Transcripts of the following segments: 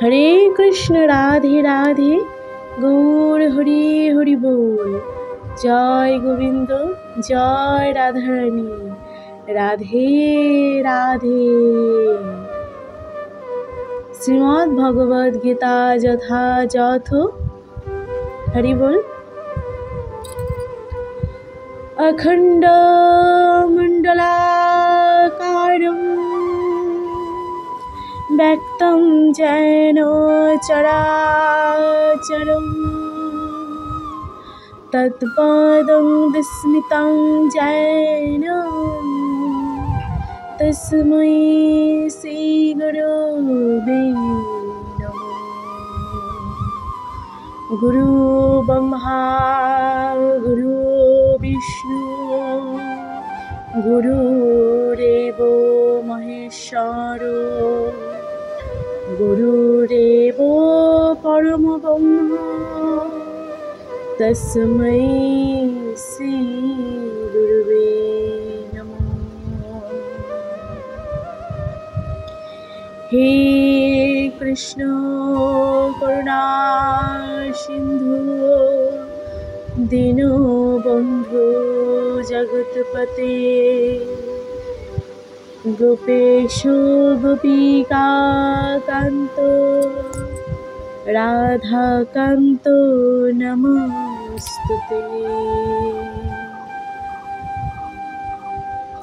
হরে কৃষ্ণ রাধে রাধে গৌর হরি হরি বল। জয় গোবিন্দ জয় রাধারানী রাধে রাধে। শ্রীমদ্ ভগবদ গীতা যথাযথ। হরি বল। অখণ্ড মণ্ডলাকারম ব্যক্তং যেন চরাচরম তৎপদং বিস্মিতং যেন তস্मै শ্রী গুরবে নমঃ। গুরু ব্রহ্মা গুরু বিষ্ণু গুরুরেব মহেশ্বর গুরুরেব পরম ব্রহ্ম তস্मै শ্রী গুরবে নমঃ। হে কৃষ্ণ করুণা সিন্ধু দীনবন্ধু জগৎপতে গোপেশ গোপিকা কান্ত রাধাকান্ত নমস্তুতে।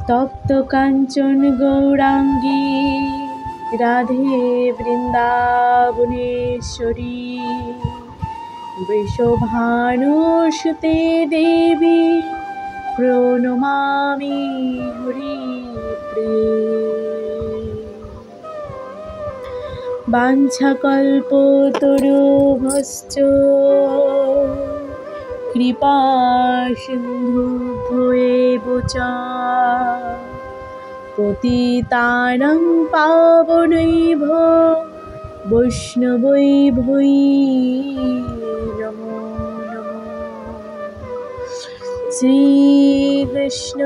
তপ্ত কাঞ্চন গৌরাঙ্গী রাধে বৃন্দাবনেশ্বরী বৃষভানুসুতে দেবী প্রণমামি হরিপ্রিয়ে। বাঞ্ছাকল্পতরুভ্যশ্চ কৃপা সিন্ধুভ্যেব চ পতিতানাং পাবনৈভ্যো বৈষ্ণবৈভ্যো নমো নমঃ। শ্রীকৃষ্ণ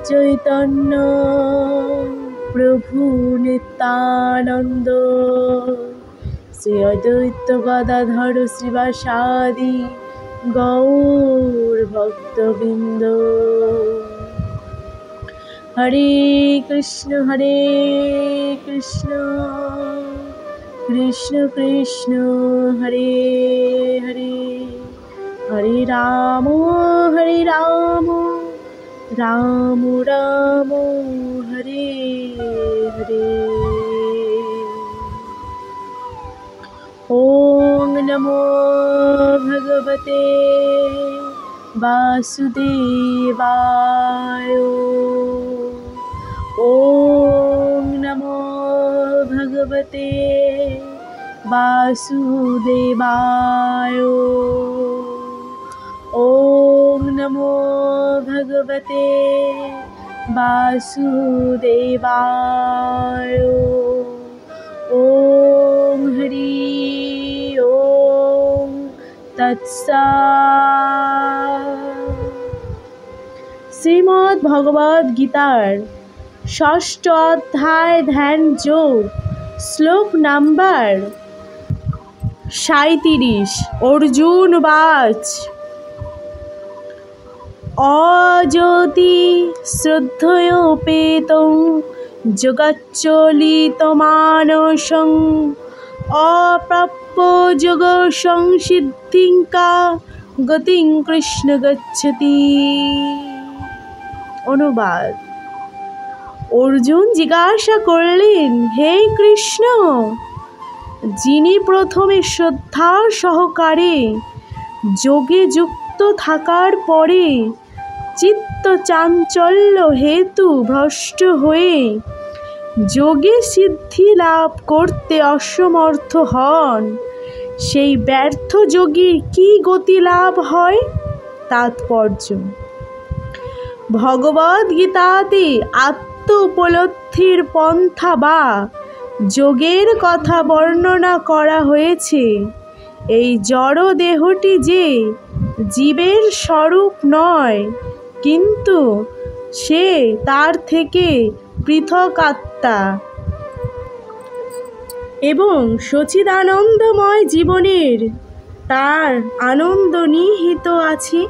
চৈতন্য প্রভু নিত্যানন্দ শ্রী অদ্বৈত গদাধর শ্রীবাসাদি গৌর ভক্তবৃন্দ। হরে কৃষ্ণ কৃষ্ণ কৃষ্ণ হরে হরে হরে রাম রাম রাম হরে হরে। ওম নমো ভগবতে বাসুদেবায়। ওম নমো ভগবতে বাসুদেবায়। ওম নমো ভগবতে বাসুদেবায়। ওম হরি ওম তৎসৎ। শ্রীমদ্ ভগবদ গীতার ষষ্ঠ অধ্যায় ধ্যান যোগ শ্লোক নাম্বার 37। অর্জুন বাচ অজ্যোতি শ্রদ্ধয়োপেতং যোগচ্চলিতমানসং অপ্রাপ্য যোগ সংসিদ্ধিং কা গতিং কৃষ্ণ গচ্ছতি। অনুবাদ। অর্জুন জিজ্ঞাসা করলেন, হে কৃষ্ণ, যিনি প্রথমে শ্রদ্ধা সহকারে যোগে যুক্ত থাকার পরে চিত্ত চাঞ্চল্য হেতু ভ্রষ্ট হয়ে যোগে সিদ্ধি লাভ করতে অসমর্থ হন, সেই ব্যর্থ যোগীর কি গতি লাভ হয়? তাৎপর্য: ভগবদ গীতাতে আত্ম উপলব্ধির পন্থা বা যোগের কথা বর্ণনা করা হয়েছে। এই জড় দেহটি যে জীবের স্বরূপ নয়, কিন্তু সে তার থেকে পৃথক আত্মা। এবং সচিদানন্দময় জীবনের তার আনন্দ নিহিত আছে।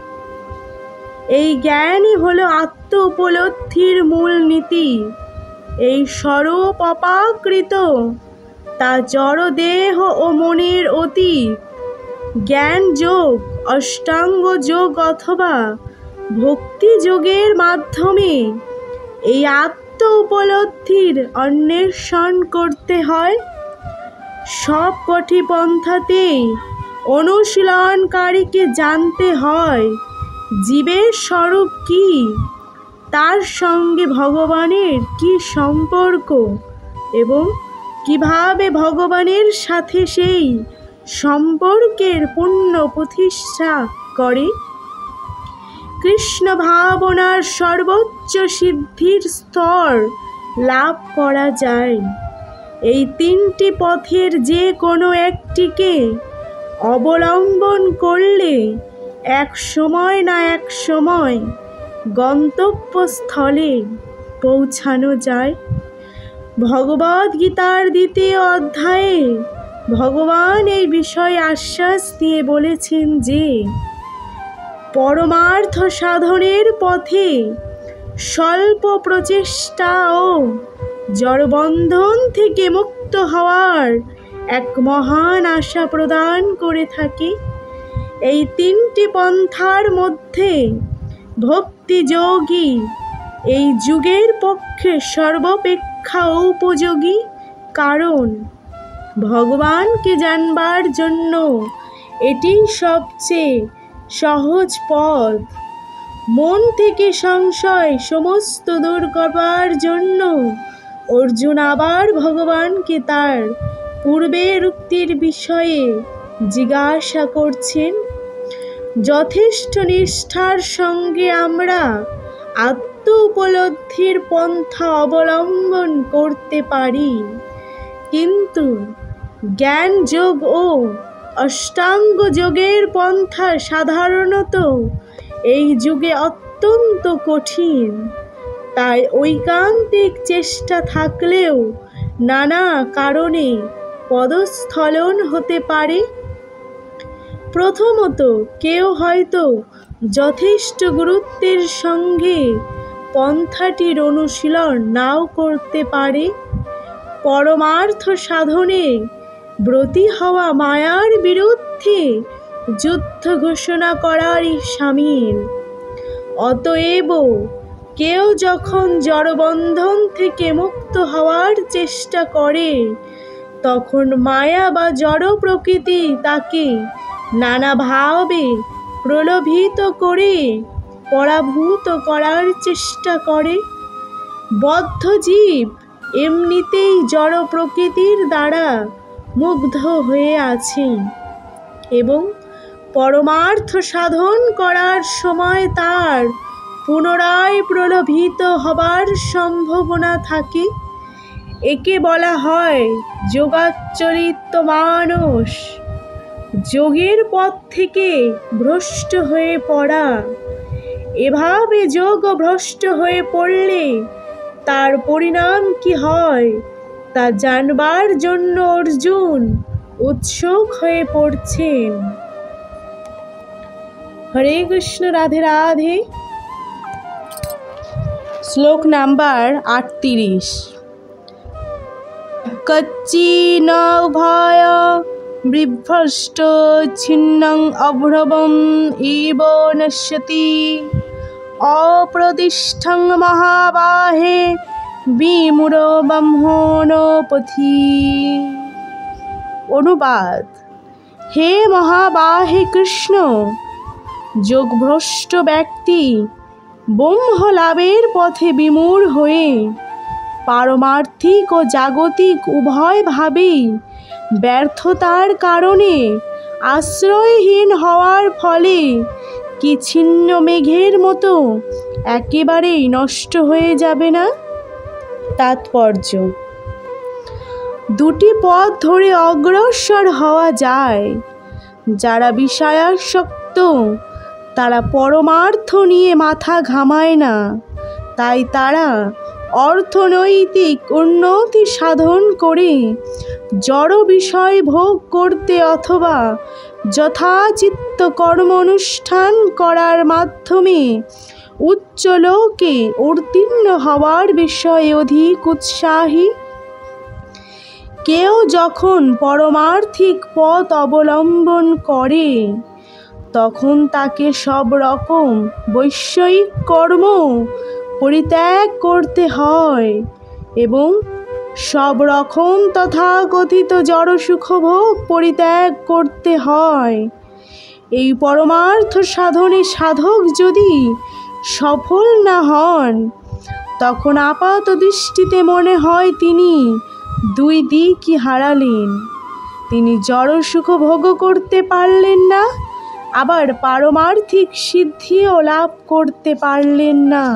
এই জ্ঞানই হলো আত্ম উপলব্ধির মূল নীতি। এই স্বরূপ অপাকৃত, তা জড় দেহ ও মনের অতীত। জ্ঞান যোগ, অষ্টাঙ্গ যোগ অথবা ভক্তি যোগের মাধ্যমে এই আত্ম উপলব্ধির অন্বেষণ করতে হয়। সব কটি পন্থাতেই অনুশীলনকারীকে জানতে হয় জীবের স্বরূপ কি, তার সঙ্গে ভগবানের কি সম্পর্ক এবং কিভাবে ভগবানের সাথে সেই সম্পর্কের পূর্ণ প্রতিষ্ঠা করে কৃষ্ণ ভাবনার সর্বোচ্চ সিদ্ধির স্তর লাভ করা যায়। এই তিনটি পথের যে কোনো একটিকে অবলম্বন করলে এক সময় না এক সময় গন্তব্যস্থলে পৌঁছানো যায়। ভগবদ্গীতার ২য় অধ্যায়ে ভগবান এই বিষয়ে আশ্বাস দিয়ে বলেছেন যে পরমার্থ সাধনের পথে স্বল্প প্রচেষ্টা ও জড়বন্ধন থেকে মুক্ত হওয়ার এক মহান আশা প্রদান করে থাকে। এই তিনটি পন্থার মধ্যে ভক্তি যোগী এই যুগের পক্ষে সর্বাপেক্ষা উপযোগী, কারণ ভগবানকে জানবার জন্য এটি সবচেয়ে সহজ পথ। মন থেকে সংশয় সমস্ত দূর করবার জন্য অর্জুন আবার ভগবানকে তার পূর্বের উক্তির বিষয়ে জিজ্ঞাসা করছেন। যথেষ্ট নিষ্ঠার সঙ্গে আমরা আত্ম উপলব্ধির পন্থা অবলম্বন করতে পারি, কিন্তু জ্ঞান যোগ ও অষ্টাঙ্গ যোগের পন্থা সাধারণত এই যুগে অত্যন্ত কঠিন। তাই ঐকান্তিক চেষ্টা থাকলেও নানা কারণে পদস্খলন হতে পারে। প্রথমত, কেউ হয়তো যথেষ্ট গুরুত্বের সঙ্গে পন্থাটির অনুশীলন নাও করতে পারে। পরমার্থ সাধনে ব্রতী হওয়া মায়ার বিরুদ্ধে যুদ্ধ ঘোষণা করারই সামিল। অতএব কেউ যখন জড়বন্ধন থেকে মুক্ত হওয়ার চেষ্টা করে, তখন মায়া বা জড় প্রকৃতি তাকে নানাভাবে প্রলোভিত করে পরাভূত করার চেষ্টা করে। বদ্ধ জীব এমনিতেই জড় প্রকৃতির দ্বারা মুগ্ধ হয়ে আছে এবং পরমার্থ সাধন করার সময় তার পুনরায় প্রলোভিত হবার সম্ভাবনা থাকে। একে বলা হয় যোগাচরিত মানুষ। যোগের পথ থেকে ভ্রষ্ট হয়ে পড়া। এভাবে যোগ ভ্রষ্ট হয়ে পড়লে তার পরিণাম কি হয় তা জানবার জন্য অর্জুন উৎসুক হয়ে পড়ছেন। হরে কৃষ্ণ, রাধে রাধে। শ্লোক নাম্বার 38। কচ্চিন উভয় বিভ্রষ্ট ছিন্নং অভ্রবম ইব নশ্যতি অপ্রতিষ্ঠং মহাবাহে বিমূঢ় ব্রহ্মণোপথি। অনুবাদ: হে মহাবাহে কৃষ্ণ, যোগভ্রষ্ট ব্যক্তি ব্রহ্ম লাভের পথে বিমূঢ় হয়ে পারমার্থিক ও জাগতিক উভয়ভাবেই ব্যর্থতার কারণে আশ্রয়হীন হওয়ার ফলে কি ছিন্ন মেঘের মতো একেবারেই নষ্ট হয়ে যাবে না? তাৎপর্য: দুটি পথ ধরে অগ্রসর হওয়া যায়। যারা বিষয়াসক্ত তারা পরমার্থ নিয়ে মাথা ঘামায় না, তাই তারা অর্থনৈতিক উন্নতি সাধন করে জড় বিষয় ভোগ করতে অথবা যথাচিত্ত কর্ম অনুষ্ঠান করার মাধ্যমে উচ্চ লোকে উত্তীর্ণ হওয়ার বিষয়ে অধিক উৎসাহী। কেউ যখন পরমার্থিক পথ অবলম্বন করে তখন তাকে সব রকম বৈষয়িক কর্ম পরিত্যাগ করতে হয় এবং সব রকম তথাকথিত জড় সুখভোগ পরিত্যাগ করতে হয়। এই পরমার্থ সাধনে সাধক যদি সফল না হন তখন আপাত দৃষ্টিতে মনে হয় তিনি দুই দিকই হারালেন। তিনি জড় সুখ ভোগ করতে পারলেন না, আবার পারমার্থিক সিদ্ধিও লাভ করতে পারলেন না।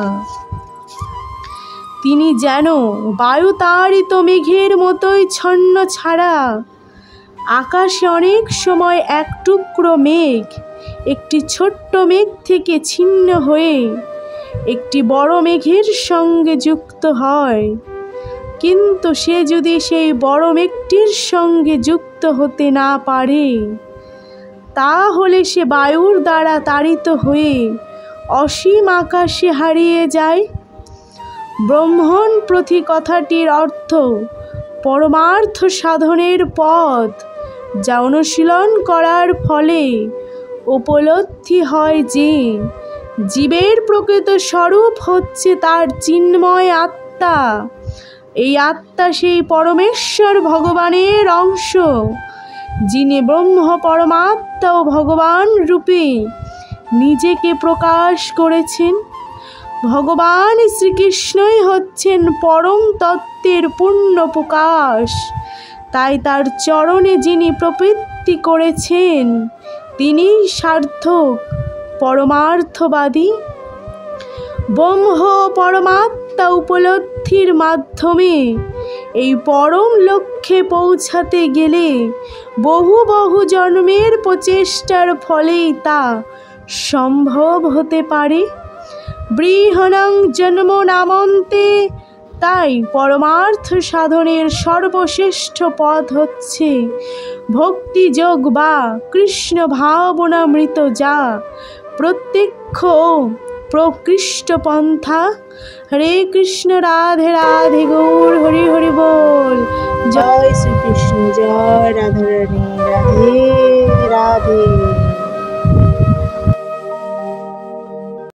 তিনি যেন বায়ুতাড়িত মেঘের মতোই ছন্ন ছাড়া। আকাশে অনেক সময় এক টুকরো মেঘ একটি ছোট্ট মেঘ থেকে ছিন্ন হয়ে একটি বড় মেঘের সঙ্গে যুক্ত হয়, কিন্তু সে যদি সেই বড় মেঘটির সঙ্গে যুক্ত হতে না পারে তাহলে সে বায়ুর দ্বারা তাড়িত হয়ে অসীম আকাশে হারিয়ে যায়। ব্রহ্মণ প্রতি কথাটির অর্থ পরমার্থ সাধনের পথ, যা অনুশীলন করার ফলে উপলব্ধি হয় যে জীবের প্রকৃত স্বরূপ হচ্ছে তার চিন্ময় আত্মা। এই আত্মা সেই পরমেশ্বর ভগবানের অংশ, যিনি ব্রহ্ম পরমাত্মা ও ভগবান রূপে নিজেকে প্রকাশ করেছেন। ভগবান শ্রীকৃষ্ণই হচ্ছেন পরম তত্ত্বের পূর্ণ প্রকাশ। তাই তার চরণে যিনি প্রবৃত্তি করেছেন তিনি সার্থক পরমার্থবাদী। ব্রহ্ম পরমাত্মা উপলব্ধির মাধ্যমে এই পরম লক্ষ্যে পৌঁছাতে গেলে বহু বহু জন্মের প্রচেষ্টার ফলেই তা সম্ভব হতে পারে। বৃহণং জন্ম নামন্তে। তাই পরমার্থ সাধনের সর্বশ্রেষ্ঠ পথ হচ্ছে ভক্তিযোগ বা কৃষ্ণ ভাবনামৃত, যা প্রত্যক্ষ প্রকৃষ্ট পন্থা। হরে কৃষ্ণ, রাধে রাধে, গৌর হরি হরি বল। জয় শ্রীকৃষ্ণ, জয় রাধা রানী, রাধে রাধে।